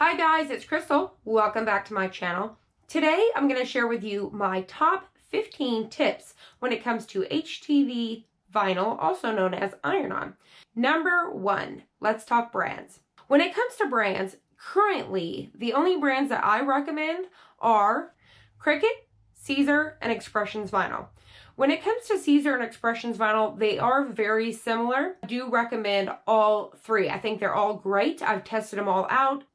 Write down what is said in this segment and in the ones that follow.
Hi guys, it's Crystal. Welcome back to my channel. Today I'm going to share with you my top 15 tips when it comes to HTV vinyl, also known as iron-on. Number 1, let's talk brands. When it comes to brands, currently the only brands that I recommend are Cricut, Caesar, and Expressions Vinyl. When it comes to Caesar and Expressions Vinyl, they are very similar. I do recommend all three. I think they're all great. I've tested them all out,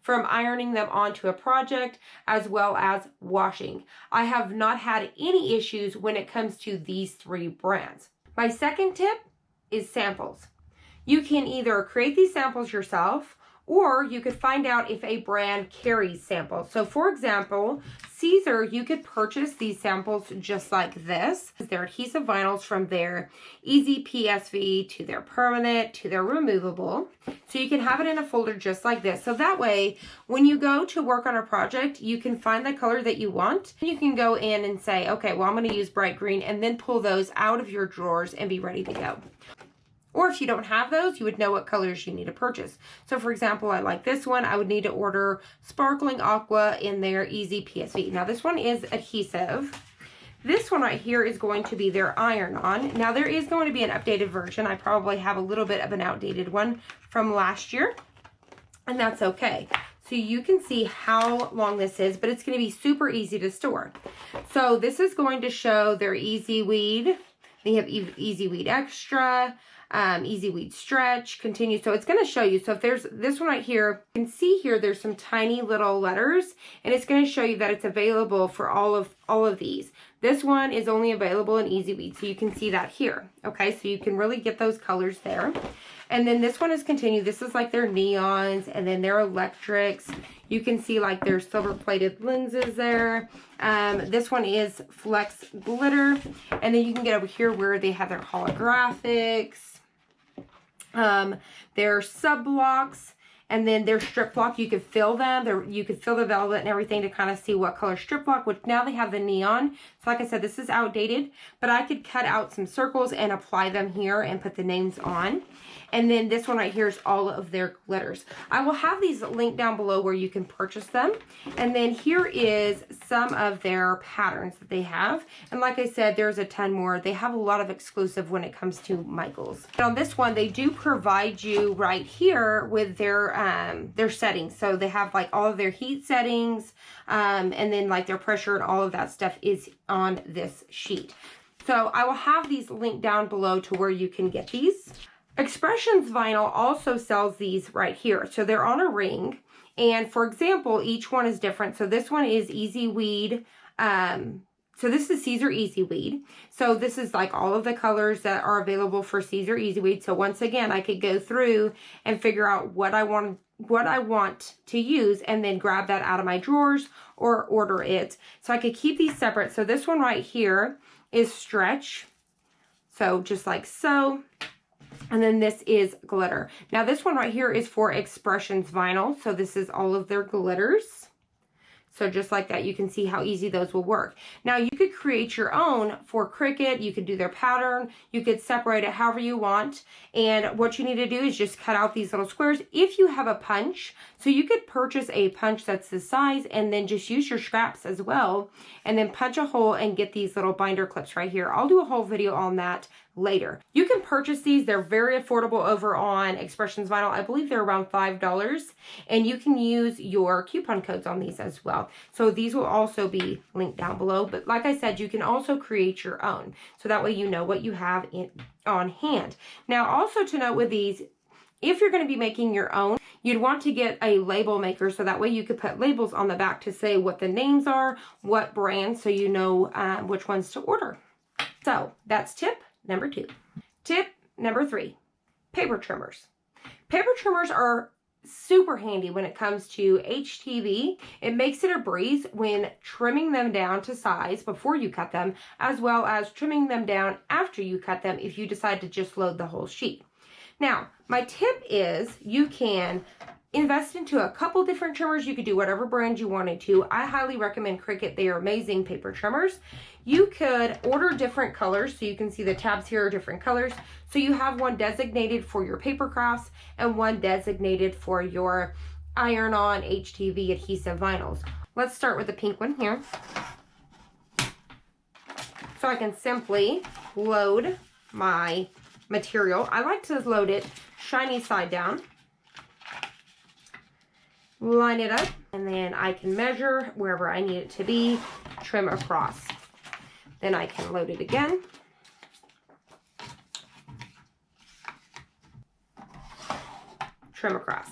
from ironing them onto a project as well as washing. I have not had any issues when it comes to these three brands. My second tip is samples. You can either create these samples yourself, or you could find out if a brand carries samples. So for example, Caesar, you could purchase these samples just like this. They're adhesive vinyls from their easy PSV to their permanent to their removable. So you can have it in a folder just like this. So that way, when you go to work on a project, you can find the color that you want. You can go in and say, okay, well, I'm gonna use bright green, and then pull those out of your drawers and be ready to go. Or if you don't have those, you would know what colors you need to purchase. So for example, I like this one. I would need to order Sparkling Aqua in their Easy PSV. Now this one is adhesive. This one right here is going to be their iron-on. Now there is going to be an updated version. I probably have a little bit of an outdated one from last year, and that's okay. So you can see how long this is, but it's going to be super easy to store. So this is going to show their Easy Weed. They have Easy Weed Extra, Easy Weed Stretch, Continue. So it's going to show you. So if there's this one right here, you can see here there's some tiny little letters, and it's going to show you that it's available for all of these. This one is only available in Easy Weed, so you can see that here. Okay, so you can really get those colors there. And then this one is Continue. This is like their neons, and then their electrics. You can see like their silver-plated lenses there. This one is Flex Glitter. And then you can get over here where they have their holographics, their sub blocks, and then their strip block. You could fill them. You could fill the velvet and everything to kind of see what color strip block, which now they have the neon. So like I said, this is outdated, but I could cut out some circles and apply them here and put the names on. And then this one right here is all of their glitters. I will have these linked down below where you can purchase them. And then here is some of their patterns that they have. And like I said, there's a ton more. They have a lot of exclusive when it comes to Michaels. And on this one, they do provide you right here with their settings. So they have like all of their heat settings, and then like their pressure and all of that stuff is on this sheet. So I will have these linked down below to where you can get these. Expressions Vinyl also sells these right here. So they're on a ring, and for example, each one is different. So this one is Easy Weed. So this is Caesar Easy Weed. So this is like all of the colors that are available for Caesar Easy Weed. So once again, I could go through and figure out what I want to use, and then grab that out of my drawers or order it. So I could keep these separate. So this one right here is Stretch. So just like so. And then this is Glitter. Now this one right here is for Expressions Vinyl. So this is all of their glitters. So just like that, you can see how easy those will work. Now you could create your own for Cricut. You could do their pattern. You could separate it however you want. And what you need to do is just cut out these little squares. If you have a punch, so you could purchase a punch that's this size and then just use your scraps as well. And then punch a hole and get these little binder clips right here. I'll do a whole video on that later. You can purchase these. They're very affordable over on Expressions Vinyl. I believe they're around $5, and you can use your coupon codes on these as well. So these will also be linked down below, but like I said, you can also create your own, so that way you know what you have on hand. Now also to note with these, if you're going to be making your own, you'd want to get a label maker, so that way you could put labels on the back to say what the names are, what brands, so you know which ones to order. So that's tip number 2. Tip number 3, paper trimmers. Paper trimmers are super handy when it comes to HTV. It makes it a breeze when trimming them down to size before you cut them, as well as trimming them down after you cut them if you decide to just load the whole sheet. Now, my tip is you can invest into a couple different trimmers. You could do whatever brand you wanted to. I highly recommend Cricut. They are amazing paper trimmers. You could order different colors, so you can see the tabs here are different colors. So you have one designated for your paper crafts and one designated for your iron-on HTV adhesive vinyls. Let's start with the pink one here. So I can simply load my material. I like to load it shiny side down. Line it up, and then I can measure wherever I need it to be, trim across. Then I can load it again. Trim across,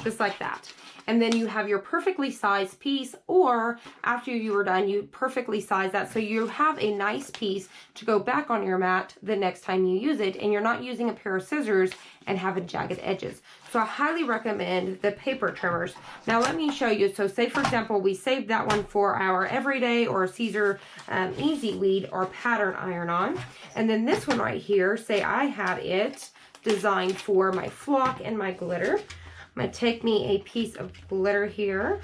just like that. And then you have your perfectly sized piece, or after you are done, you perfectly size that so you have a nice piece to go back on your mat the next time you use it, and you're not using a pair of scissors and having jagged edges. So I highly recommend the paper trimmers. Now let me show you. So say for example, we saved that one for our everyday or Caesar easy weed or pattern iron-on. And then this one right here, say I had it designed for my flock and my glitter. I'm going to take me a piece of glitter here,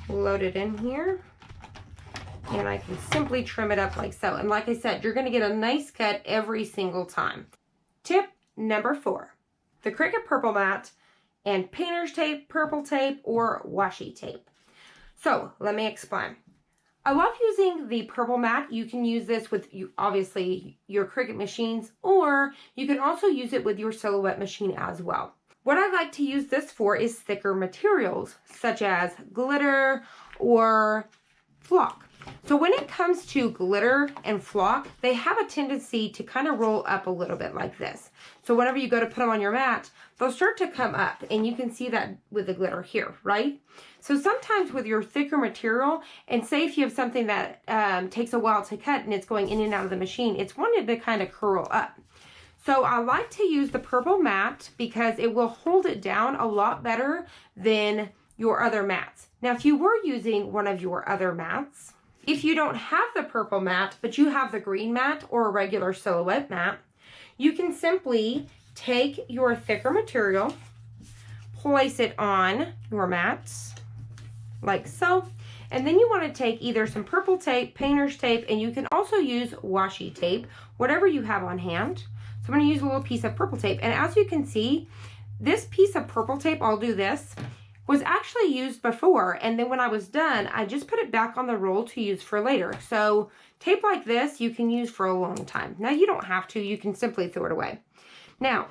load it in here, and I can simply trim it up like so. And like I said, you're going to get a nice cut every single time. Tip number 4, the Cricut Purple Mat and painter's tape, purple tape, or washi tape. So let me explain. I love using the Purple Mat. You can use this with, obviously, your Cricut machines, or you can also use it with your Silhouette machine as well. What I like to use this for is thicker materials, such as glitter or flock. So when it comes to glitter and flock, they have a tendency to kind of roll up a little bit like this. So whenever you go to put them on your mat, they'll start to come up, and you can see that with the glitter here, right? So sometimes with your thicker material, and say if you have something that takes a while to cut and it's going in and out of the machine, it's wanted to kind of curl up. So I like to use the Purple Mat because it will hold it down a lot better than your other mats. Now, if you were using one of your other mats, if you don't have the Purple Mat, but you have the green mat or a regular Silhouette mat, you can simply take your thicker material, place it on your mats like so, and then you want to take either some purple tape, painter's tape, and you can also use washi tape, whatever you have on hand. So I'm going to use a little piece of purple tape, and as you can see, this piece of purple tape, I'll do this, was actually used before, and then when I was done, I just put it back on the roll to use for later. So tape like this, you can use for a long time. Now you don't have to, you can simply throw it away. Now,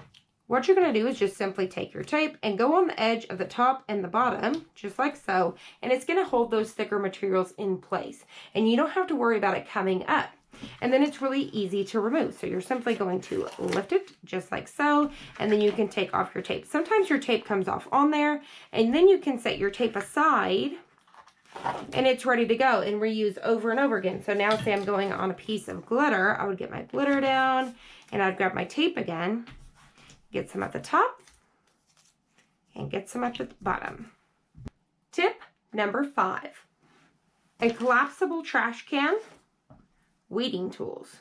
what you're going to do is just simply take your tape and go on the edge of the top and the bottom, just like so, and it's going to hold those thicker materials in place. And you don't have to worry about it coming up. And then it's really easy to remove. So you're simply going to lift it just like so, and then you can take off your tape. Sometimes your tape comes off on there, and then you can set your tape aside, and it's ready to go and reuse over and over again. So now say I'm going on a piece of glitter, I would get my glitter down, and I'd grab my tape again, get some at the top, and get some at the bottom. Tip number 5, a collapsible trash can, weeding tools.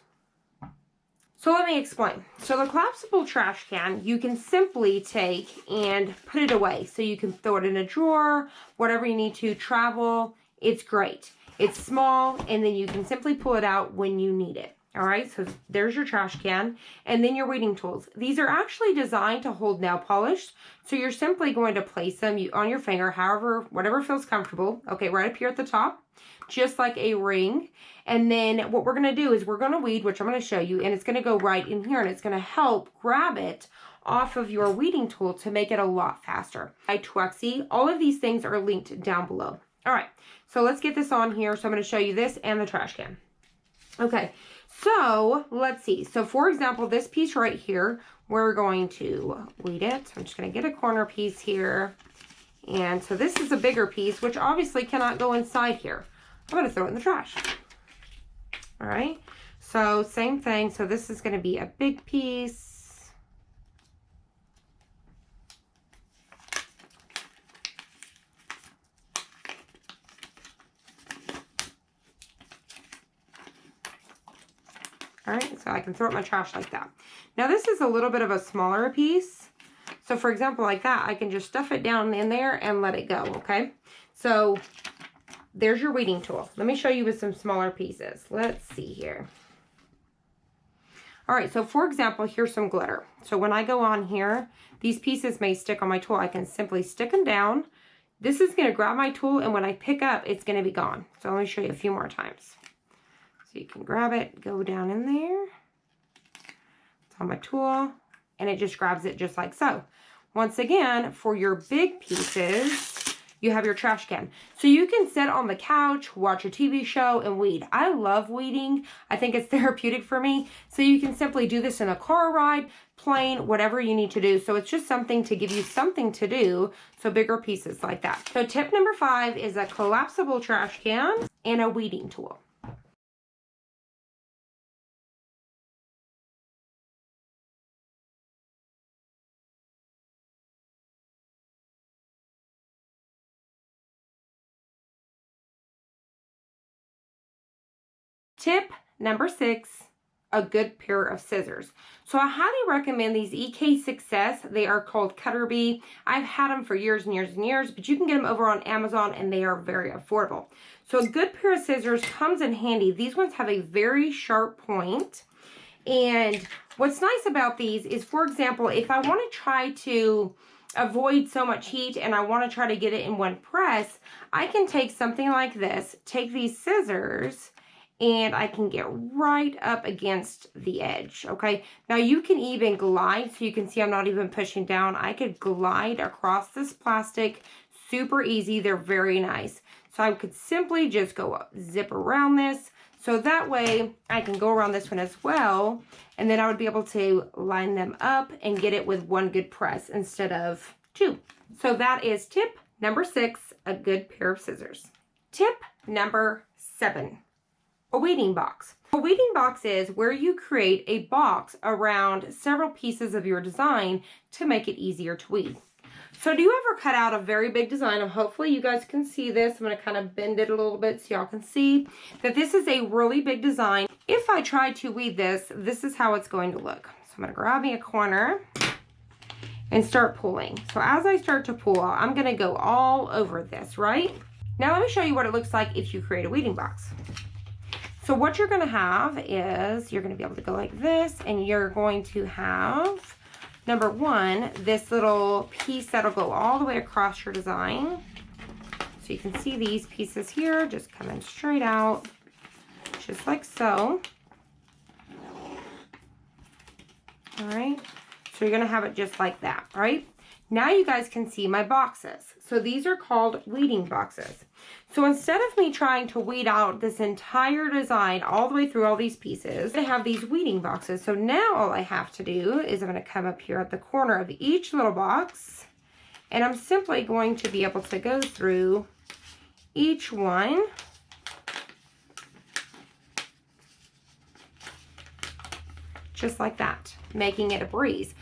So let me explain. So the collapsible trash can, you can simply take and put it away. So you can throw it in a drawer, whatever you need to travel. It's great. It's small, and then you can simply pull it out when you need it. All right, so there's your trash can, and then your weeding tools. These are actually designed to hold nail polish, so you're simply going to place them on your finger, however, whatever feels comfortable. Okay, right up here at the top, just like a ring. And then what we're going to do is we're going to weed, which I'm going to show you, and it's going to go right in here, and it's going to help grab it off of your weeding tool to make it a lot faster. Twaxi, all of these things are linked down below. All right, so let's get this on here. So I'm going to show you this and the trash can. Okay, so let's see. So for example, this piece right here, we're going to weed it. So I'm just going to get a corner piece here. And so this is a bigger piece, which obviously cannot go inside here. I'm going to throw it in the trash. All right, so same thing. So this is going to be a big piece. All right, so I can throw it in my trash like that. Now this is a little bit of a smaller piece. So for example, like that, I can just stuff it down in there and let it go, okay? So there's your weeding tool. Let me show you with some smaller pieces. Let's see here. All right, so for example, here's some glitter. So when I go on here, these pieces may stick on my tool. I can simply stick them down. This is gonna grab my tool, and when I pick up, it's gonna be gone. So let me show you a few more times. So you can grab it, go down in there. It's on my tool, and it just grabs it just like so. Once again, for your big pieces, you have your trash can. So you can sit on the couch, watch a TV show, and weed. I love weeding. I think it's therapeutic for me. So you can simply do this in a car ride, plane, whatever you need to do. So it's just something to give you something to do. So bigger pieces like that. So tip number 5 is a collapsible trash can and a weeding tool. Tip number 6, a good pair of scissors. So I highly recommend these EK Success. They are called Cutter Bee. I've had them for years and years and years, but you can get them over on Amazon and they are very affordable. So a good pair of scissors comes in handy. These ones have a very sharp point. And what's nice about these is, for example, if I want to try to avoid so much heat and I want to try to get it in one press, I can take something like this, take these scissors, and I can get right up against the edge, okay? Now you can even glide, so you can see I'm not even pushing down. I could glide across this plastic, super easy. They're very nice. So I could simply just go zip around this. So that way I can go around this one as well, and then I would be able to line them up and get it with one good press instead of 2. So that is tip number 6, a good pair of scissors. Tip number 7. A weeding box. A weeding box is where you create a box around several pieces of your design to make it easier to weed. So do you ever cut out a very big design? And hopefully you guys can see this. I'm going to kind of bend it a little bit so y'all can see that this is a really big design. If I try to weed this, this is how it's going to look. So I'm going to grab me a corner and start pulling. So as I start to pull, I'm going to go all over this, right? Now let me show you what it looks like if you create a weeding box. So what you're going to have is you're going to be able to go like this, and you're going to have, number 1, this little piece that'll go all the way across your design. So you can see these pieces here just coming straight out, just like so. All right, so you're going to have it just like that, right? Now you guys can see my boxes. So these are called weeding boxes. So instead of me trying to weed out this entire design all the way through all these pieces, I have these weeding boxes. So now all I have to do is I'm going to come up here at the corner of each little box, and I'm simply going to be able to go through each one. Just like that, making it a breeze.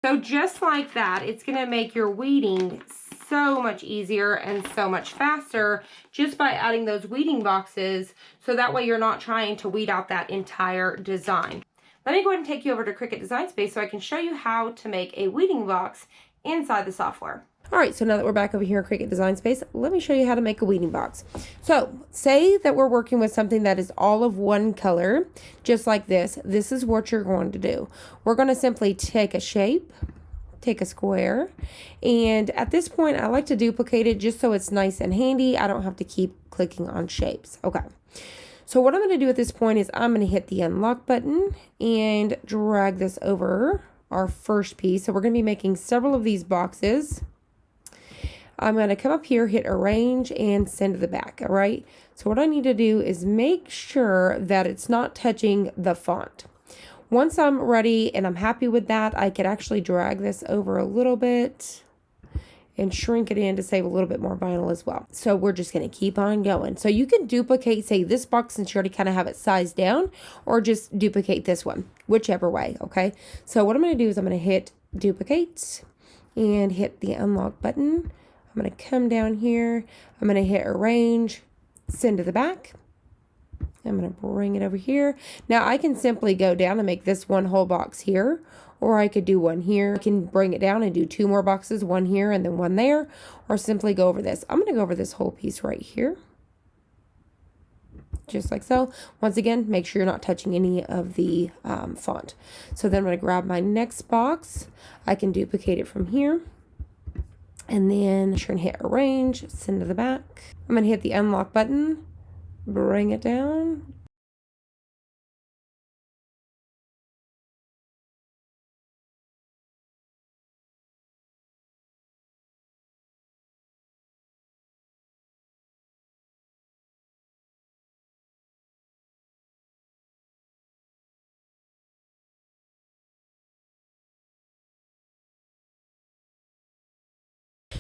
So just like that, it's going to make your weeding so much easier and so much faster just by adding those weeding boxes, so that way you're not trying to weed out that entire design. Let me go ahead and take you over to Cricut Design Space so I can show you how to make a weeding box inside the software. All right, so now that we're back over here in Cricut Design Space, let me show you how to make a weeding box. So say that we're working with something that is all of one color, just like this. This is what you're going to do. We're going to simply take a shape, take a square, and at this point I like to duplicate it just so it's nice and handy. I don't have to keep clicking on shapes. Okay. So what I'm going to do at this point is I'm going to hit the unlock button and drag this over our first piece. So we're going to be making several of these boxes. I'm going to come up here, hit arrange, and send to the back, all right? So what I need to do is make sure that it's not touching the font. Once I'm ready and I'm happy with that, I could actually drag this over a little bit and shrink it in to save a little bit more vinyl as well. So we're just going to keep on going. So you can duplicate, say, this box since you already kind of have it sized down, or just duplicate this one, whichever way, okay? So what I'm going to do is I'm going to hit duplicate and hit the unlock button. I'm going to come down here. I'm going to hit arrange, send to the back. I'm going to bring it over here. Now I can simply go down and make this one whole box here, or I could do one here. I can bring it down and do 2 more boxes, one here and then one there, or simply go over this. I'm going to go over this whole piece right here. just like so. Once again, make sure you're not touching any of the font. So then I'm going to grab my next box. I can duplicate it from here. And then sure and hit arrange, send to the back. I'm going to hit the unlock button, bring it down.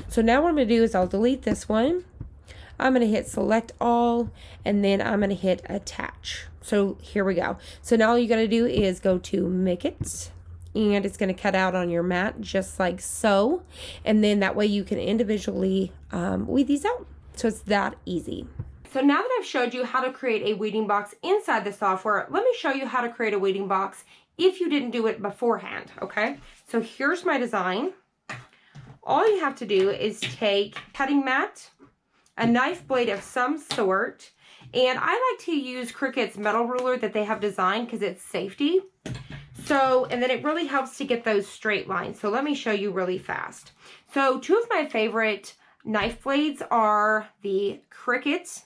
So now what I'm going to do is I'll delete this one. I'm going to hit select all, and then I'm going to hit attach. So here we go. So now all you got to do is go to make it, and it's going to cut out on your mat just like so. And then that way you can individually weed these out. So it's that easy. So now that I've showed you how to create a weeding box inside the software, let me show you how to create a weeding box if you didn't do it beforehand, okay? So here's my design. All you have to do is take cutting mat, a knife blade of some sort, and I like to use Cricut's metal ruler that they have designed because it's safety. So, and then it really helps to get those straight lines. So let me show you really fast. So two of my favorite knife blades are the Cricut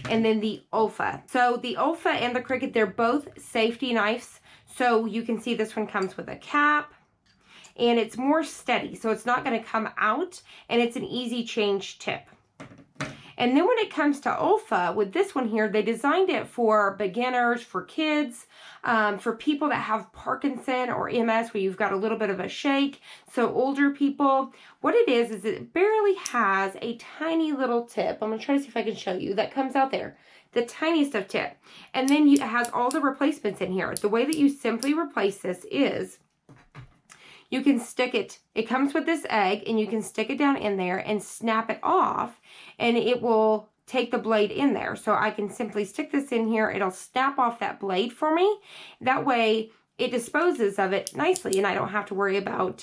and then the OLFA. So the OLFA and the Cricut, they're both safety knives. So you can see this one comes with a cap, and it's more steady, so it's not going to come out, and it's an easy change tip. And then when it comes to OLFA, with this one here, they designed it for beginners, for kids, for people that have Parkinson or MS, where you've got a little bit of a shake. So older people, what it is it barely has a tiny little tip. I'm going to try to see if I can show you. That comes out there. The tiniest of tip. And then it has all the replacements in here. The way that you simply replace this is you can stick it, it comes with this egg, and you can stick it down in there and snap it off, and it will take the blade in there. So I can simply stick this in here, it'll snap off that blade for me. That way it disposes of it nicely, and I don't have to worry about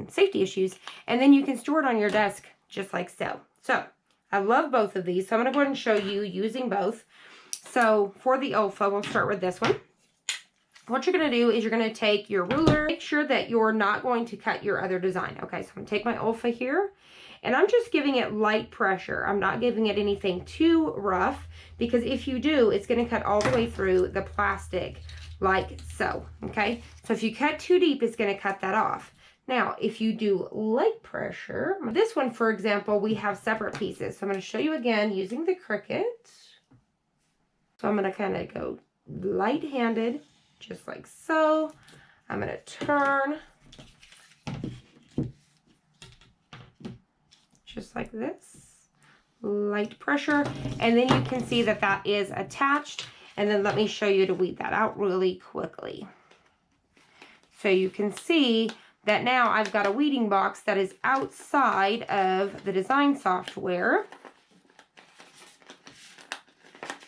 safety issues. And then you can store it on your desk just like so. So I love both of these, so I'm going to go ahead and show you using both. So for the OLFA, we'll start with this one. What you're going to do is you're going to take your ruler, make sure that you're not going to cut your other design. Okay, so I'm going to take my OLFA here, and I'm just giving it light pressure. I'm not giving it anything too rough, because if you do, it's going to cut all the way through the plastic like so, okay? So if you cut too deep, it's going to cut that off. Now, if you do light pressure, this one, for example, we have separate pieces. So I'm going to show you again using the Cricut. So I'm going to kind of go light-handed, just like so. I'm going to turn just like this, light pressure, and then you can see that that is attached. And then let me show you to weed that out really quickly. So you can see that now I've got a weeding box that is outside of the design software,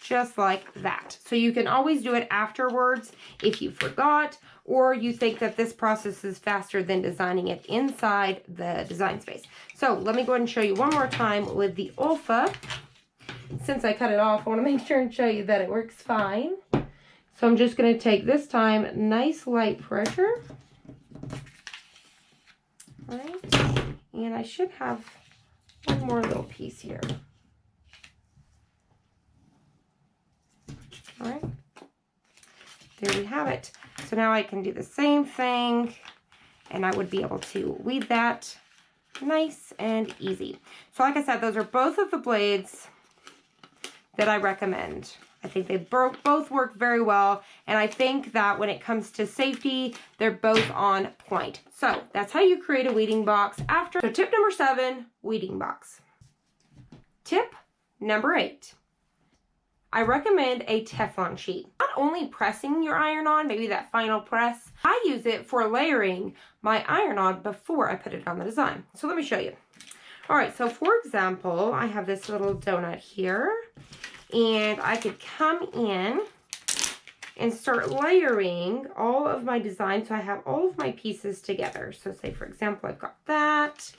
just like that. So you can always do it afterwards if you forgot, or you think that this process is faster than designing it inside the design space. So let me go ahead and show you one more time with the OLFA. Since I cut it off, I want to make sure and show you that it works fine. So I'm just going to take this time, nice light pressure. All right, and I should have one more little piece here. All right, there we have it. So now I can do the same thing, and I would be able to weed that nice and easy. So like I said, those are both of the blades that I recommend. I think they both work very well, and I think that when it comes to safety, they're both on point. So that's how you create a weeding box after. So tip number 7, weeding box. Tip number 8. I recommend a Teflon sheet. Not only pressing your iron on, maybe that final press, I use it for layering my iron on before I put it on the design. So let me show you. All right, so for example, I have this little donut here, and I could come in and start layering all of my design so I have all of my pieces together. So say, for example, I've got that,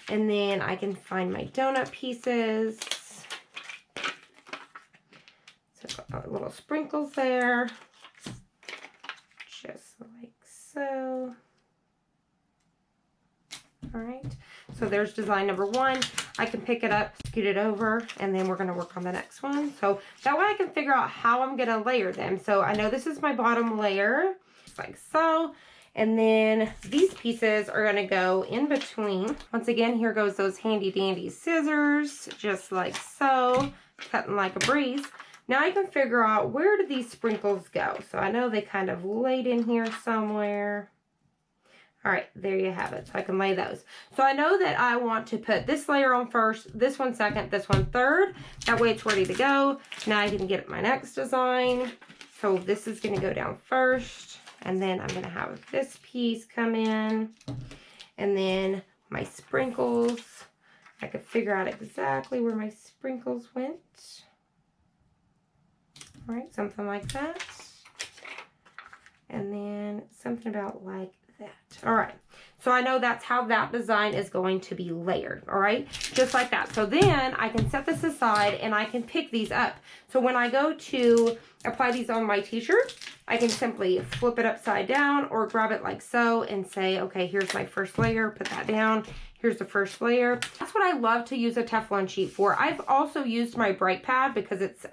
and then I can find my donut pieces. So I've got little sprinkles there, just like so. All right, so there's design number 1. I can pick it up, scoot it over, and then we're going to work on the next one. So that way I can figure out how I'm going to layer them. So I know this is my bottom layer, just like so. And then these pieces are going to go in between. Once again, here goes those handy dandy scissors, just like so, cutting like a breeze. Now I can figure out, where do these sprinkles go? So I know they kind of laid in here somewhere. All right, there you have it. So I can lay those. So I know that I want to put this layer on first, this one second, this one third. That way it's ready to go. Now I can get my next design. So this is going to go down first. And then I'm going to have this piece come in. And then my sprinkles. I could figure out exactly where my sprinkles went. All right, something like that. And then something about like that. All right, so I know that's how that design is going to be layered. All right, just like that. So then I can set this aside and I can pick these up. So when I go to apply these on my t-shirt, I can simply flip it upside down or grab it like so and say, okay, here's my first layer, put that down. Here's the first layer. That's what I love to use a Teflon sheet for. I've also used my bright pad because it's,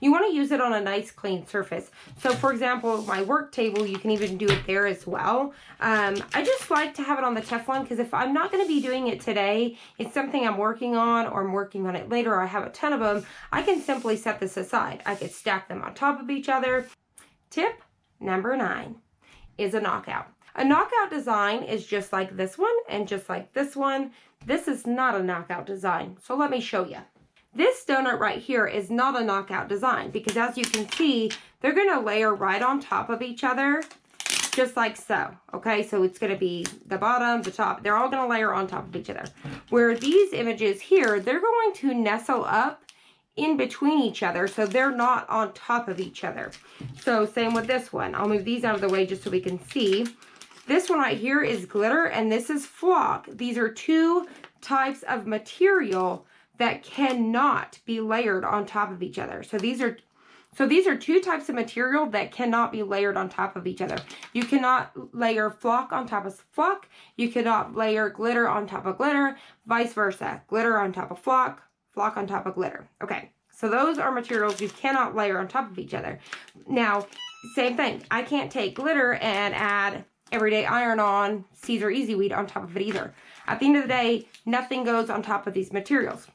you want to use it on a nice clean surface. So for example, my work table, you can even do it there as well. I just like to have it on the Teflon because if I'm not going to be doing it today, it's something I'm working on or I'm working on it later or I have a ton of them, I can simply set this aside. I could stack them on top of each other. Tip number 9 is a knockout. A knockout design is just like this one and just like this one. This is not a knockout design, so let me show you. This donut right here is not a knockout design because as you can see, they're going to layer right on top of each other, just like so. Okay, so it's going to be the bottom, the top, they're all going to layer on top of each other. Where these images here, they're going to nestle up in between each other, so they're not on top of each other. So same with this one. I'll move these out of the way just so we can see. This one right here is glitter and this is flock. These are 2 types of material that cannot be layered on top of each other. So these are 2 types of material that cannot be layered on top of each other. You cannot layer flock on top of flock. You cannot layer glitter on top of glitter, vice versa. Glitter on top of flock, flock on top of glitter. Okay, so those are materials you cannot layer on top of each other. Now, same thing. I can't take glitter and add Everyday Iron-On Caesar Easy Weed on top of it either. At the end of the day, nothing goes on top of these materials.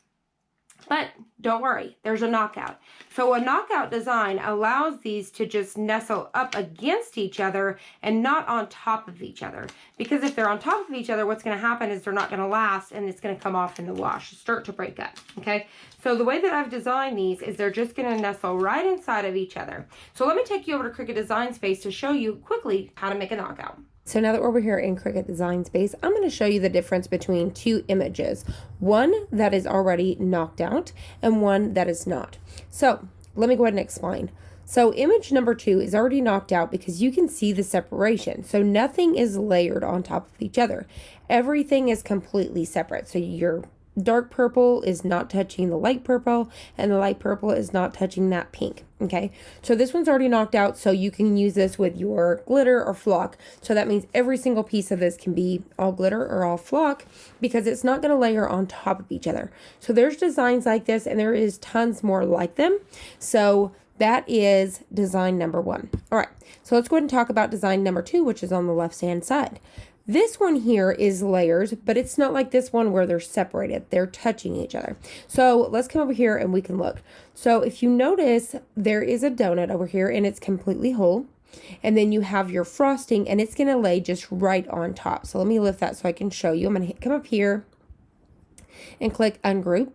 But don't worry, there's a knockout. So a knockout design allows these to just nestle up against each other and not on top of each other. Because if they're on top of each other, what's going to happen is they're not going to last and it's going to come off in the wash, start to break up. Okay, so the way that I've designed these is they're just going to nestle right inside of each other. So let me take you over to Cricut Design Space to show you quickly how to make a knockout. So now that we're over here in Cricut Design Space, I'm going to show you the difference between 2 images. One that is already knocked out and one that is not. So let me go ahead and explain. So image number 2 is already knocked out because you can see the separation. So nothing is layered on top of each other. Everything is completely separate. So your dark purple is not touching the light purple and the light purple is not touching that pink. Okay, so this one's already knocked out, so you can use this with your glitter or flock. So that means every single piece of this can be all glitter or all flock because it's not going to layer on top of each other. So there's designs like this and there is tons more like them. So that is design number 1. All right, so let's go ahead and talk about design number 2, which is on the left hand side. This one here is layers, but it's not like this one where they're separated. They're touching each other. So let's come over here and we can look. So if you notice, there is a donut over here and it's completely whole. And then you have your frosting and it's going to lay just right on top. So let me lift that so I can show you. I'm going to come up here and click ungroup.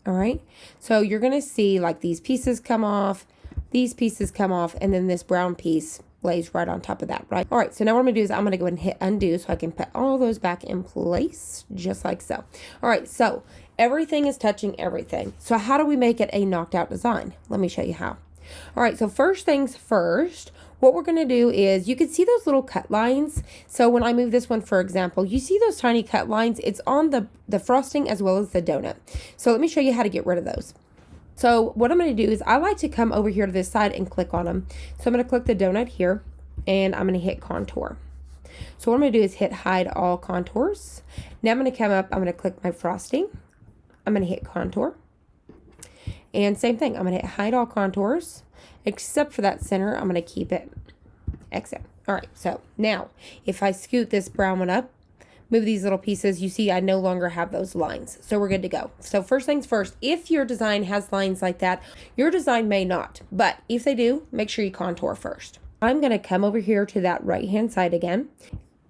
All right. So you're going to see like these pieces come off, these pieces come off, and then this brown piece lays right on top of that, right? All right, so now what I'm gonna do is I'm gonna go ahead and hit undo so I can put all those back in place, just like so. All right, so everything is touching everything. So how do we make it a knocked out design? Let me show you how. All right, so first things first, what we're gonna do is, you can see those little cut lines. So when I move this one, for example, you see those tiny cut lines? It's on the frosting as well as the donut. So let me show you how to get rid of those. So what I'm going to do is I like to come over here to this side and click on them. So I'm going to click the donut here and I'm going to hit contour. So what I'm going to do is hit hide all contours. Now I'm going to come up, I'm going to click my frosting. I'm going to hit contour. And same thing, I'm going to hit hide all contours, except for that center. I'm going to keep it exit. All right, so now if I scoot this brown one up, move these little pieces, you see I no longer have those lines. So we're good to go. So first things first, if your design has lines like that, your design may not. But if they do, make sure you contour first. I'm going to come over here to that right-hand side again.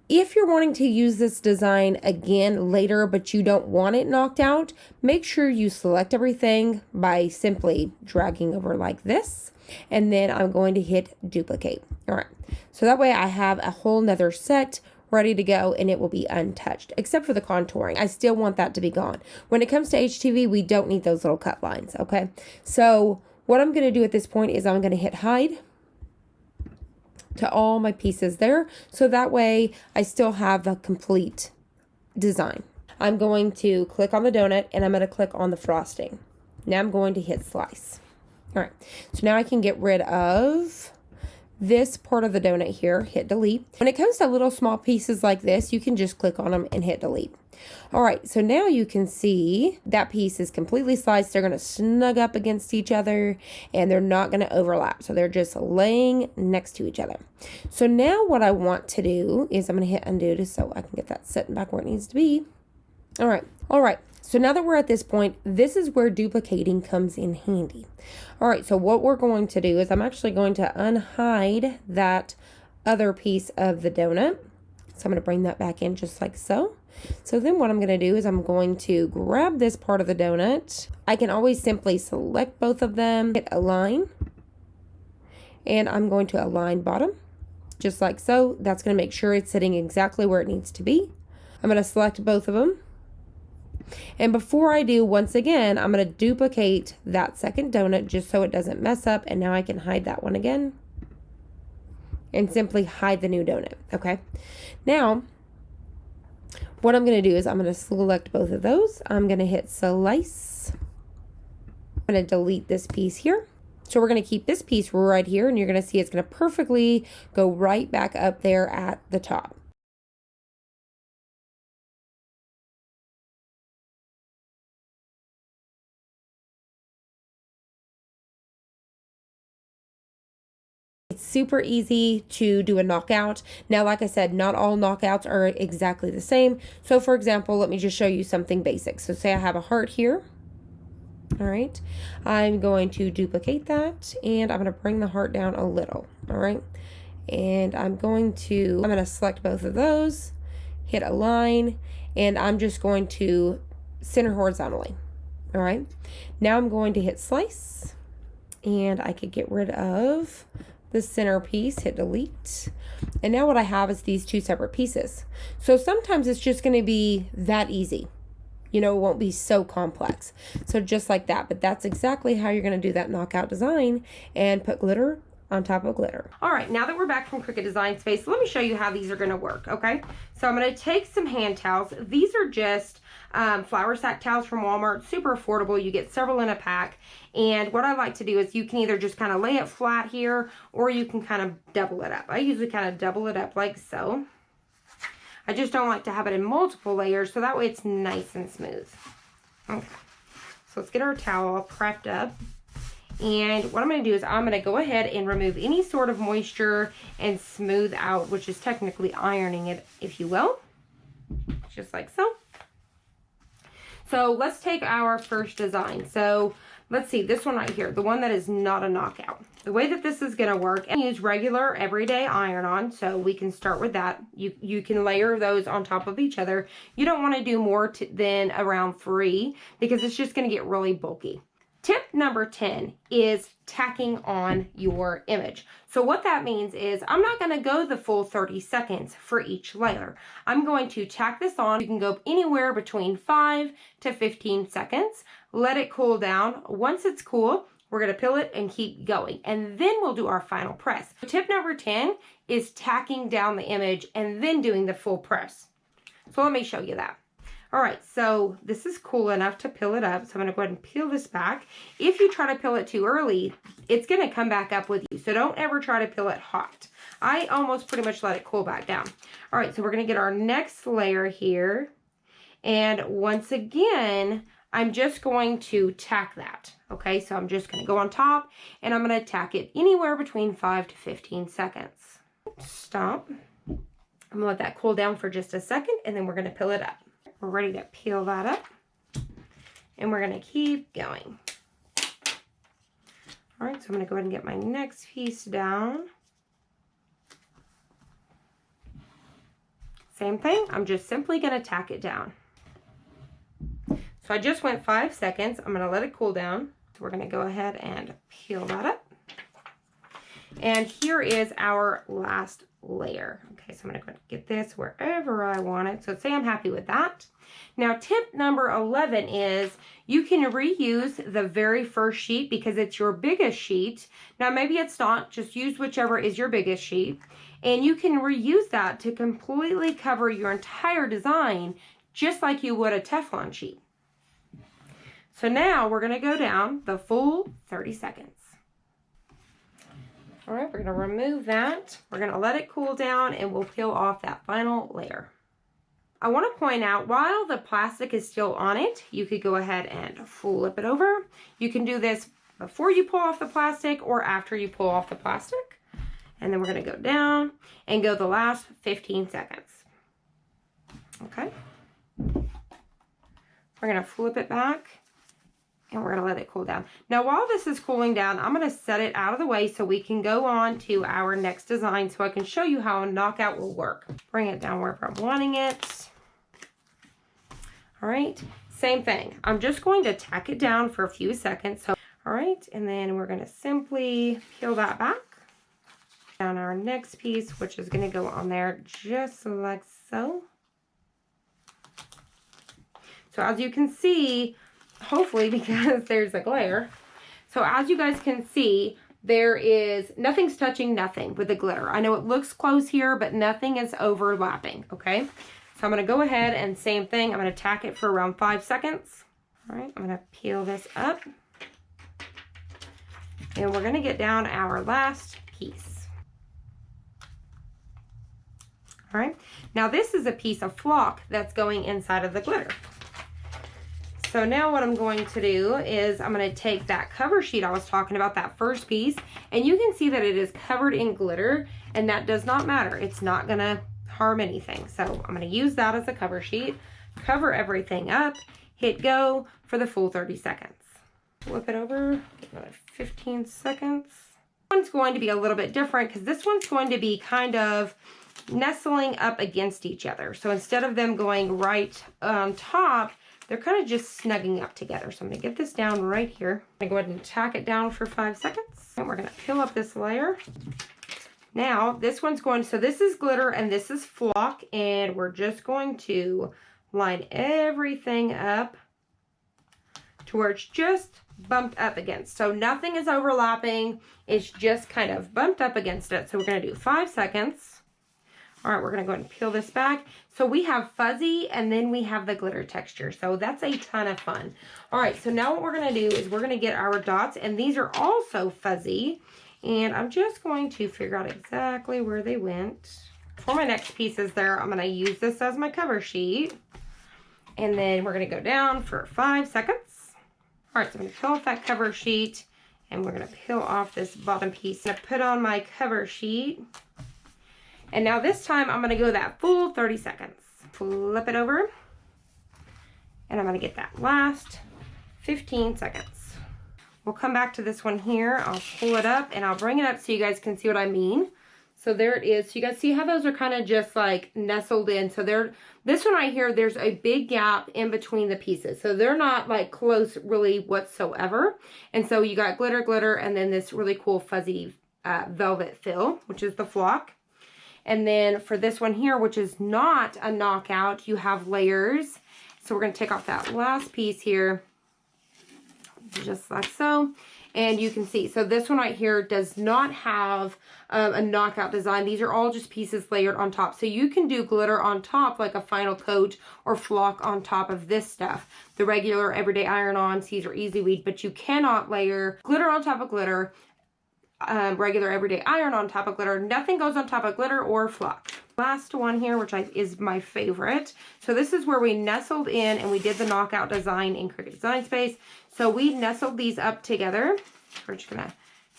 If you're wanting to use this design again later, but you don't want it knocked out, make sure you select everything by simply dragging over like this. And then I'm going to hit duplicate. All right. So that way I have a whole nother set ready to go and it will be untouched, except for the contouring. I still want that to be gone. When it comes to HTV, we don't need those little cut lines. Okay. So what I'm going to do at this point is I'm going to hit hide to all my pieces there. So that way I still have a complete design. I'm going to click on the donut and I'm going to click on the frosting. Now I'm going to hit slice. All right. So now I can get rid of this part of the donut here, hit delete. When it comes to little small pieces like this, you can just click on them and hit delete. All right, so now you can see that piece is completely sliced. They're going to snug up against each other and they're not going to overlap. So they're just laying next to each other. So now what I want to do is I'm going to hit undo just so I can get that sitting back where it needs to be. All right. So now that we're at this point, this is where duplicating comes in handy. All right, so what we're going to do is I'm actually going to unhide that other piece of the donut. So I'm going to bring that back in just like so. So then what I'm going to do is I'm going to grab this part of the donut. I can always simply select both of them, hit align, and I'm going to align bottom just like so. That's going to make sure it's sitting exactly where it needs to be. I'm going to select both of them. And before I do, once again, I'm going to duplicate that second donut just so it doesn't mess up. And now I can hide that one again and simply hide the new donut. Okay. Now, what I'm going to do is I'm going to select both of those. I'm going to hit slice. I'm going to delete this piece here. So we're going to keep this piece right here and you're going to see it's going to perfectly go right back up there at the top. It's super easy to do a knockout. Now, like I said, not all knockouts are exactly the same. So for example, let me just show you something basic. So say I have a heart here. All right. I'm going to duplicate that and I'm going to bring the heart down a little. All right. And I'm going to select both of those, hit align, and I'm just going to center horizontally. All right. Now I'm going to hit slice and I could get rid of the center piece, hit delete. And now what I have is these two separate pieces. So sometimes it's just going to be that easy. You know, it won't be so complex. So just like that, but that's exactly how you're going to do that knockout design and put glitter on top of glitter. All right, now that we're back from Cricut Design Space, let me show you how these are going to work, okay? So I'm going to take some hand towels. These are just flour sack towels from Walmart, super affordable. You get several in a pack. And what I like to do is you can either just kind of lay it flat here or you can kind of double it up. I usually kind of double it up like so. I just don't like to have it in multiple layers, so that way it's nice and smooth. Okay, so let's get our towel all prepped up. And what I'm going to do is I'm going to go ahead and remove any sort of moisture and smooth out, which is technically ironing it, if you will. Just like so. So let's take our first design. So let's see, this one right here, the one that is not a knockout. The way that this is going to work, and use regular everyday iron-on, so we can start with that. You can layer those on top of each other. You don't want to do more than around 3 because it's just going to get really bulky. Tip number 10 is tacking on your image. So what that means is I'm not going to go the full 30 seconds for each layer. I'm going to tack this on. You can go anywhere between 5 to 15 seconds. Let it cool down. Once it's cool, we're going to peel it and keep going. And then we'll do our final press. Tip number 10 is tacking down the image and then doing the full press. So let me show you that. All right, so this is cool enough to peel it up. So I'm going to go ahead and peel this back. If you try to peel it too early, it's going to come back up with you. So don't ever try to peel it hot. I almost pretty much let it cool back down. All right, so we're going to get our next layer here. And once again, I'm just going to tack that. Okay, so I'm just going to go on top and I'm going to tack it anywhere between 5 to 15 seconds. Stop. I'm going to let that cool down for just a second and then we're going to peel it up. We're ready to peel that up and we're going to keep going. All right, so I'm going to go ahead and get my next piece down. Same thing, I'm just simply going to tack it down. So I just went 5 seconds. I'm going to let it cool down. So we're going to go ahead and peel that up. And here is our last layer. Okay, so I'm going to get this wherever I want it. So say I'm happy with that. Now tip number 11 is you can reuse the very first sheet because it's your biggest sheet. Now maybe it's not, just use whichever is your biggest sheet. And you can reuse that to completely cover your entire design just like you would a Teflon sheet. So now we're going to go down the full 30 seconds. All right, we're going to remove that. We're going to let it cool down and we'll peel off that final layer. I want to point out, while the plastic is still on it, you could go ahead and flip it over. You can do this before you pull off the plastic or after you pull off the plastic. And then we're going to go down and go the last 15 seconds. Okay. We're going to flip it back. And we're going to let it cool down. Now, while this is cooling down, I'm going to set it out of the way so we can go on to our next design so I can show you how a knockout will work. Bring it down wherever I'm wanting it. All right, same thing. I'm just going to tack it down for a few seconds. So, all right, and then we're going to simply peel that back. Down our next piece, which is going to go on there just like so. So as you can see, hopefully because there's a glare. So as you guys can see, there is nothing's touching nothing with the glitter. I know it looks close here, but nothing is overlapping, okay? So I'm going to go ahead and same thing. I'm going to tack it for around 5 seconds. All right, I'm going to peel this up. And we're going to get down our last piece. All right, now this is a piece of flock that's going inside of the glitter. So now what I'm going to do is I'm going to take that cover sheet I was talking about, that first piece, and you can see that it is covered in glitter, and that does not matter. It's not going to harm anything. So I'm going to use that as a cover sheet, cover everything up, hit go for the full 30 seconds. Flip it over, another 15 seconds. This one's going to be a little bit different because this one's going to be kind of nestling up against each other. So instead of them going right on top, they're kind of just snugging up together. So I'm going to get this down right here. I'm going to go ahead and tack it down for 5 seconds. And we're going to peel up this layer. Now, this one's going, so this is glitter and this is flock. And we're just going to line everything up to where it's just bumped up against. So nothing is overlapping. It's just kind of bumped up against it. So we're going to do 5 seconds. All right, we're going to go ahead and peel this back. So we have fuzzy and then we have the glitter texture. So that's a ton of fun. All right, so now what we're going to do is we're going to get our dots, and these are also fuzzy. And I'm just going to figure out exactly where they went. For my next pieces there, I'm going to use this as my cover sheet. And then we're going to go down for 5 seconds. All right, so I'm going to peel off that cover sheet and we're going to peel off this bottom piece. I'm going to put on my cover sheet. And now this time I'm going to go that full 30 seconds. Flip it over. And I'm going to get that last 15 seconds. We'll come back to this one here. I'll pull it up and I'll bring it up so you guys can see what I mean. So there it is. So you guys see how those are kind of just like nestled in. So this one right here, there's a big gap in between the pieces. So they're not like close really whatsoever. And so you got glitter, glitter, and then this really cool fuzzy velvet fill, which is the flock. And then for this one here, which is not a knockout, you have layers. So we're going to take off that last piece here, just like so. And you can see, so this one right here does not have a knockout design. These are all just pieces layered on top. So you can do glitter on top, like a final coat or flock on top of this stuff. The regular everyday iron-on, Caesar Easy Weed, but you cannot layer glitter on top of glitter, regular everyday iron on top of glitter. Nothing goes on top of glitter or flock. Last one here, which is my favorite. So this is where we nestled in and we did the knockout design in Cricut Design Space. So we nestled these up together. We're just gonna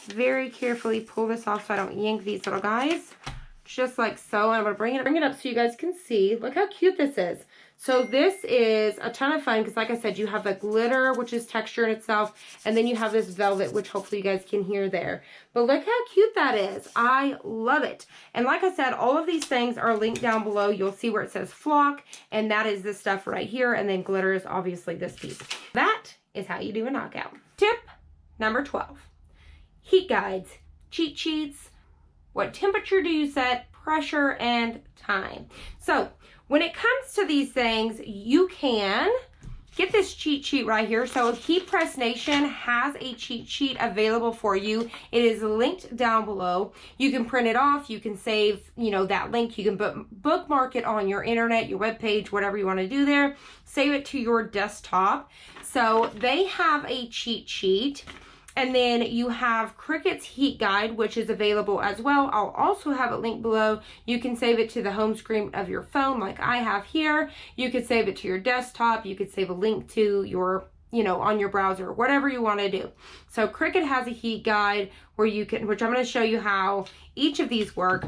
very carefully pull this off so I don't yank these little guys. Just like so. I'm gonna bring it up so you guys can see. Look how cute this is. So this is a ton of fun because, like I said, you have the glitter, which is texture in itself, and then you have this velvet, which hopefully you guys can hear there. But look how cute that is. I love it. And like I said, all of these things are linked down below. You'll see where it says flock, and that is this stuff right here, and then glitter is obviously this piece. That is how you do a knockout. Tip number 12. Heat guides, cheat sheets. What temperature do you set, pressure, and time? So when it comes to these things, you can get this cheat sheet right here. So Heat Press Nation has a cheat sheet available for you. It is linked down below. You can print it off. You can save, that link. You can bookmark it on your internet, your web page, whatever you want to do there. Save it to your desktop. So they have a cheat sheet. And then you have Cricut's Heat Guide, which is available as well. I'll also have it linked below. You can save it to the home screen of your phone like I have here. You could save it to your desktop. You could save a link to your, on your browser, whatever you want to do. So Cricut has a heat guide where you can, which I'm going to show you how each of these work.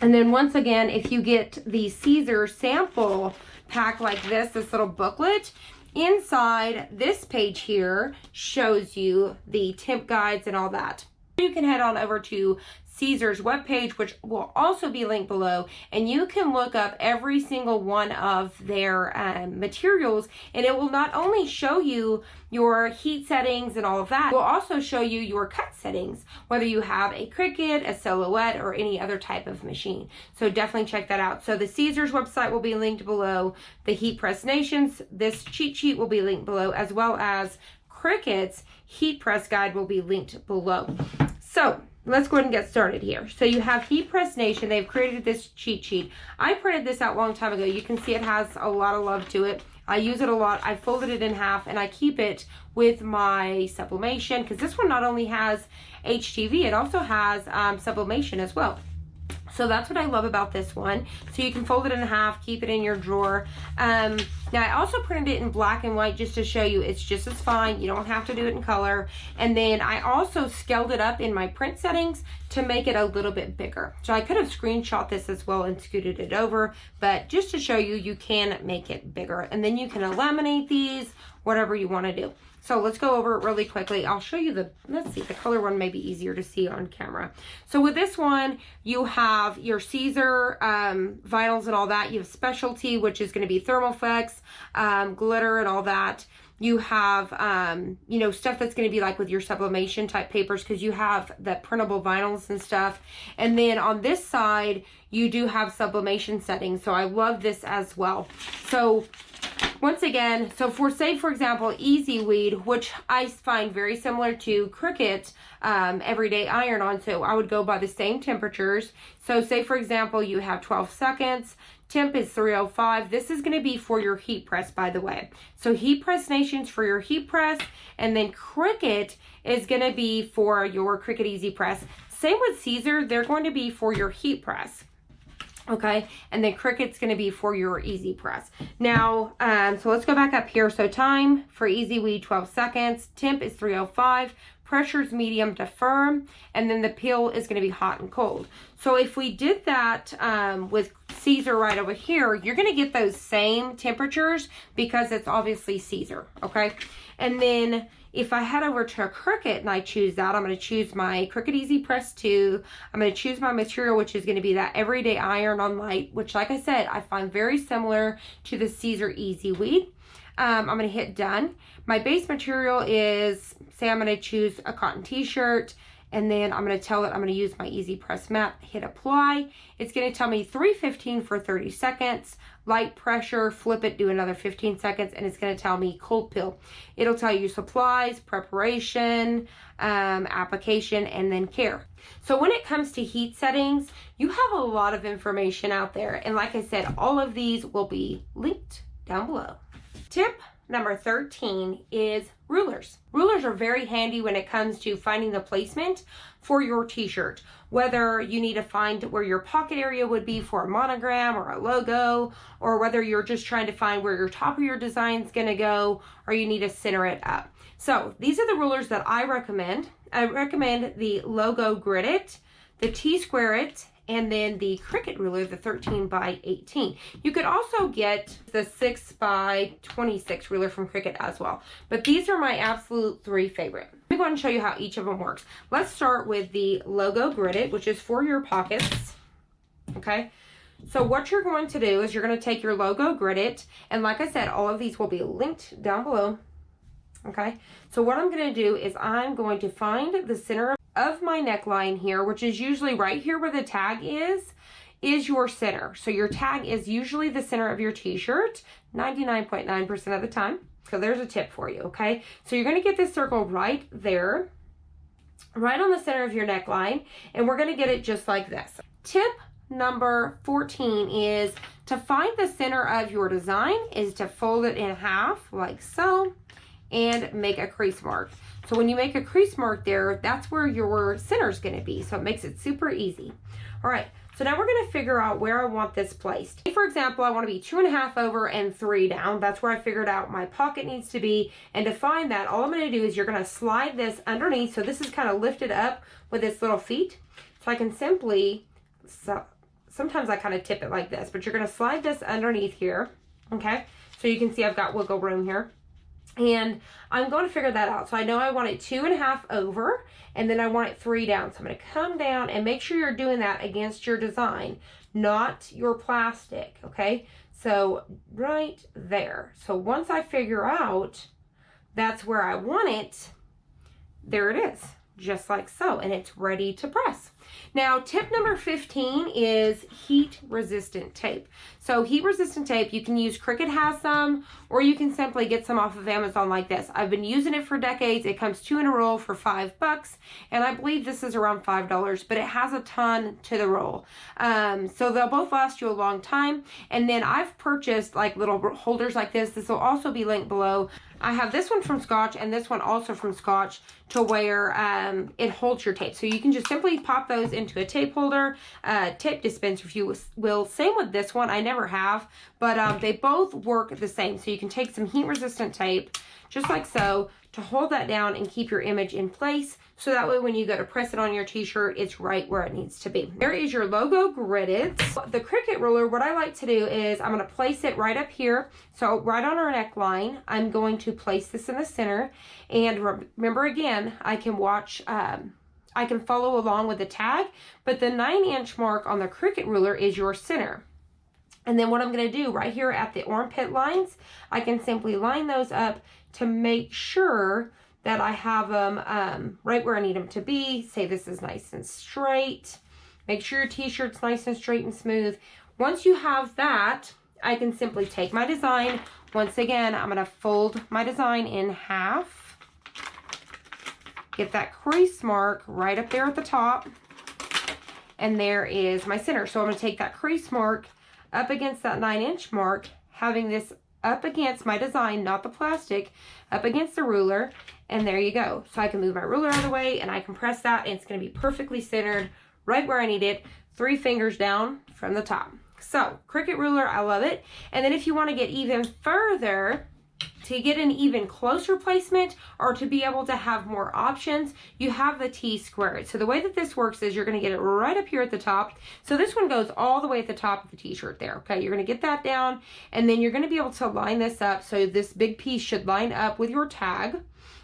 And then once again, if you get the Caesar sample pack like this little booklet, inside this page here shows you the temp guides and all that. You can head on over to Caesar's webpage, which will also be linked below, and you can look up every single one of their materials, and it will not only show you your heat settings and all of that, it will also show you your cut settings, whether you have a Cricut, a Silhouette, or any other type of machine. So definitely check that out. So the Caesar's website will be linked below. The Heat Press Nations, this cheat sheet will be linked below, as well as Cricut's Heat Press Guide will be linked below. So let's go ahead and get started here. So you have Heat Press Nation. They've created this cheat sheet. I printed this out a long time ago. You can see it has a lot of love to it. I use it a lot. I folded it in half and I keep it with my sublimation because this one not only has HTV, it also has sublimation as well. So that's what I love about this one. So you can fold it in half, keep it in your drawer. Now I also printed it in black and white just to show you it's just as fine. You don't have to do it in color. And then I also scaled it up in my print settings to make it a little bit bigger. So I could have screenshot this as well and scooted it over, but just to show you, you can make it bigger. And then you can laminate these, whatever you want to do. So let's go over it really quickly. I'll show you let's see, the color one may be easier to see on camera. So with this one, you have your Caesar vinyls and all that. You have specialty, which is going to be Thermoflex, glitter and all that. You have, stuff that's going to be like with your sublimation type papers because you have the printable vinyls and stuff. And then on this side, you do have sublimation settings. So I love this as well. So once again, so for example, Easy Weed, which I find very similar to Cricut Everyday Iron-On, so I would go by the same temperatures. So say for example, you have 12 seconds, temp is 305. This is going to be for your heat press, by the way. So Heat Press Nation's for your heat press, and then Cricut is going to be for your Cricut Easy Press. Same with Caesar, they're going to be for your heat press. Okay, and then Cricut's going to be for your Easy Press. Now, so let's go back up here. So time for Easy Weed, 12 seconds. Temp is 305. Pressure's medium to firm. And then the peel is going to be hot and cold. So if we did that with Caesar right over here, you're going to get those same temperatures because it's obviously Caesar. Okay, and then if I head over to Cricut and I choose that, I'm going to choose my Cricut Easy Press 2. I'm going to choose my material, which is going to be that Everyday Iron-On Light, which, like I said, I find very similar to the Caesar Easy Weed. I'm going to hit done. My base material is, say I'm going to choose a cotton t-shirt, And then I'm going to tell it I'm going to use my easy press mat, hit apply. It's going to tell me 315 for 30 seconds, light pressure, flip it, do another 15 seconds, and it's going to tell me cold peel. It'll tell you supplies, preparation, application, and then care. So when it comes to heat settings, you have a lot of information out there. And like I said, all of these will be linked down below. Tip number 13 is rulers. Rulers are very handy when it comes to finding the placement for your t-shirt. Whether you need to find where your pocket area would be for a monogram or a logo, or whether you're just trying to find where your top of your design is going to go, or you need to center it up. So these are the rulers that I recommend. I recommend the Logo Grid It, the T-Square It, and then the Cricut ruler, the 13 by 18. You could also get the 6 by 26 ruler from Cricut as well. But these are my absolute 3 favorite. Let me go ahead and show you how each of them works. Let's start with the Logo Grid It, which is for your pockets. Okay. So what you're going to do is you're going to take your Logo Grid It, and like I said, all of these will be linked down below. Okay. So what I'm going to do is I'm going to find the center of my neckline here, which is usually right here where the tag is your center. So your tag is usually the center of your t-shirt 99.9% of the time. So there's a tip for you, okay? So you're going to get this circle right there, right on the center of your neckline, and we're going to get it just like this. Tip number 14 is to find the center of your design is to fold it in half like so and make a crease mark. So when you make a crease mark there, that's where your center is going to be. So it makes it super easy. All right. So now we're going to figure out where I want this placed. For example, I want to be 2.5 over and 3 down. That's where I figured out my pocket needs to be. And to find that, all I'm going to do is you're going to slide this underneath. So this is kind of lifted up with its little feet. So I can simply, sometimes I kind of tip it like this, but you're going to slide this underneath here. Okay. So you can see I've got wiggle room here. And I'm going to figure that out. So I know I want it 2.5 over, and then I want it 3 down. So I'm going to come down and make sure you're doing that against your design, not your plastic, okay? So right there. So once I figure out that's where I want it, there it is, just like so, and it's ready to press. Now, tip number 15 is heat resistant tape. So heat resistant tape, you can use, Cricut has some, or you can simply get some off of Amazon like this. I've been using it for decades. It comes 2 in a roll for $5, and I believe this is around $5, but it has a ton to the roll. So they'll both last you a long time. And then I've purchased like little holders like this. This will also be linked below. I have this one from Scotch and this one also from Scotch, to where it holds your tape. So you can just simply pop those into a tape holder, tape dispenser if you will. Same with this one. I never have, but they both work the same. So you can take some heat resistant tape, just like so, to hold that down and keep your image in place. So that way when you go to press it on your t-shirt, it's right where it needs to be. There is your Logo Grid It. The Cricut ruler, what I like to do is I'm going to place it right up here. So right on our neckline, I'm going to place this in the center. And remember again, I can watch, I can follow along with the tag, but the 9-inch mark on the Cricut ruler is your center. And then what I'm going to do right here at the armpit lines, I can simply line those up to make sure that I have them right where I need them to be. Say this is nice and straight. Make sure your t-shirt's nice and straight and smooth. Once you have that, I can simply take my design. Once again, I'm going to fold my design in half. Get that crease mark right up there at the top. And there is my center. So I'm going to take that crease mark up against that 9-inch mark, having this up against my design, not the plastic, up against the ruler, and there you go. So I can move my ruler out of the way and I can press that, and it's going to be perfectly centered right where I need it, 3 fingers down from the top. So Cricut ruler, I love it. And then if you want to get even further, to get an even closer placement, or to be able to have more options, you have the T-Square. So the way that this works is you're going to get it right up here at the top. So this one goes all the way at the top of the t-shirt there. Okay, you're going to get that down, and then you're going to be able to line this up. So this big piece should line up with your tag,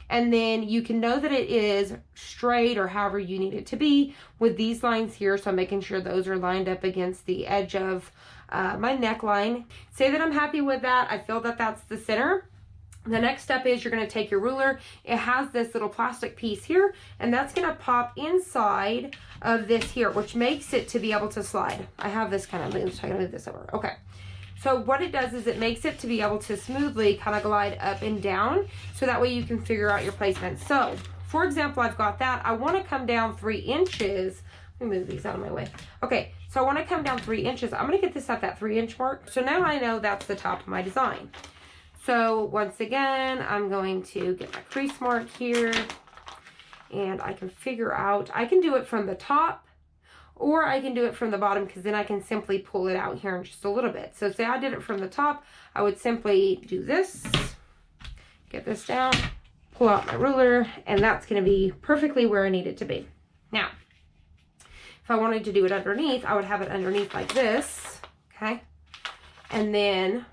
and then you can know that it is straight or however you need it to be with these lines here. So I'm making sure those are lined up against the edge of my neckline. Say that I'm happy with that. I feel that that's the center. The next step is you're going to take your ruler. It has this little plastic piece here, and that's going to pop inside of this here, which makes it to be able to slide. I have this kind of loose, so I'm going to move this over. Okay. So what it does is it makes it to be able to smoothly kind of glide up and down, so that way you can figure out your placement. So, for example, I've got that. I want to come down 3 inches. Let me move these out of my way. Okay, so I want to come down 3 inches. I'm going to get this at that 3-inch mark. So now I know that's the top of my design. So once again, I'm going to get my crease mark here, and I can figure out, I can do it from the top, or I can do it from the bottom, because then I can simply pull it out here in just a little bit. So say I did it from the top, I would simply do this, get this down, pull out my ruler, and that's going to be perfectly where I need it to be. Now, if I wanted to do it underneath, I would have it underneath like this, okay? And then,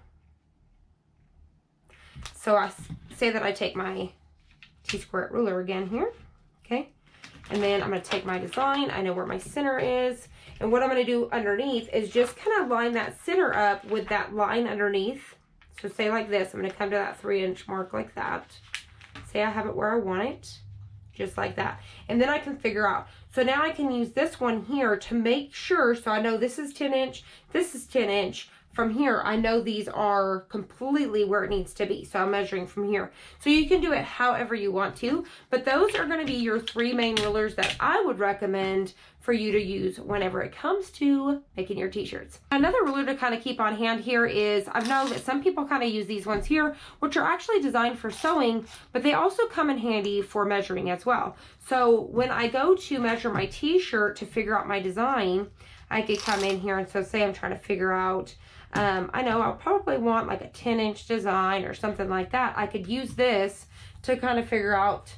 so I say that I take my T-square ruler again here, okay? And then I'm going to take my design. I know where my center is. And what I'm going to do underneath is just kind of line that center up with that line underneath. So say like this, I'm going to come to that 3-inch mark like that. Say I have it where I want it, just like that. And then I can figure out. So now I can use this one here to make sure, so I know this is 10-inch, this is 10-inch. From here, I know these are completely where it needs to be. So I'm measuring from here. So you can do it however you want to, but those are going to be your 3 main rulers that I would recommend for you to use whenever it comes to making your t-shirts. Another ruler to kind of keep on hand here is, I've known that some people kind of use these ones here, which are actually designed for sewing, but they also come in handy for measuring as well. So when I go to measure my t-shirt to figure out my design, I could come in here, and so say I'm trying to figure out, I know I'll probably want like a 10-inch design or something like that. I could use this to kind of figure out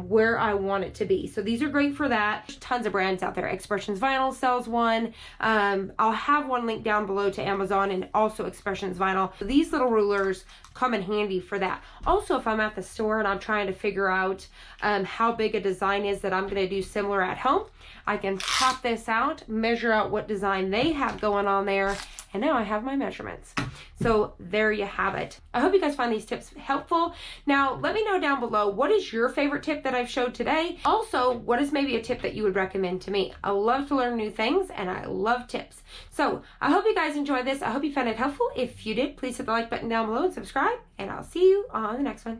where I want it to be. So these are great for that. There's tons of brands out there. Expressions Vinyl sells one. I'll have one linked down below to Amazon, and also Expressions Vinyl. These little rulers come in handy for that. Also, if I'm at the store and I'm trying to figure out how big a design is that I'm going to do similar at home, I can pop this out, measure out what design they have going on there, and now I have my measurements. So there you have it. I hope you guys find these tips helpful. Now, let me know down below, what is your favorite tip that I've showed today? Also, what is maybe a tip that you would recommend to me? I love to learn new things, and I love tips. So I hope you guys enjoyed this. I hope you found it helpful. If you did, please hit the like button down below and subscribe, and I'll see you on the next one.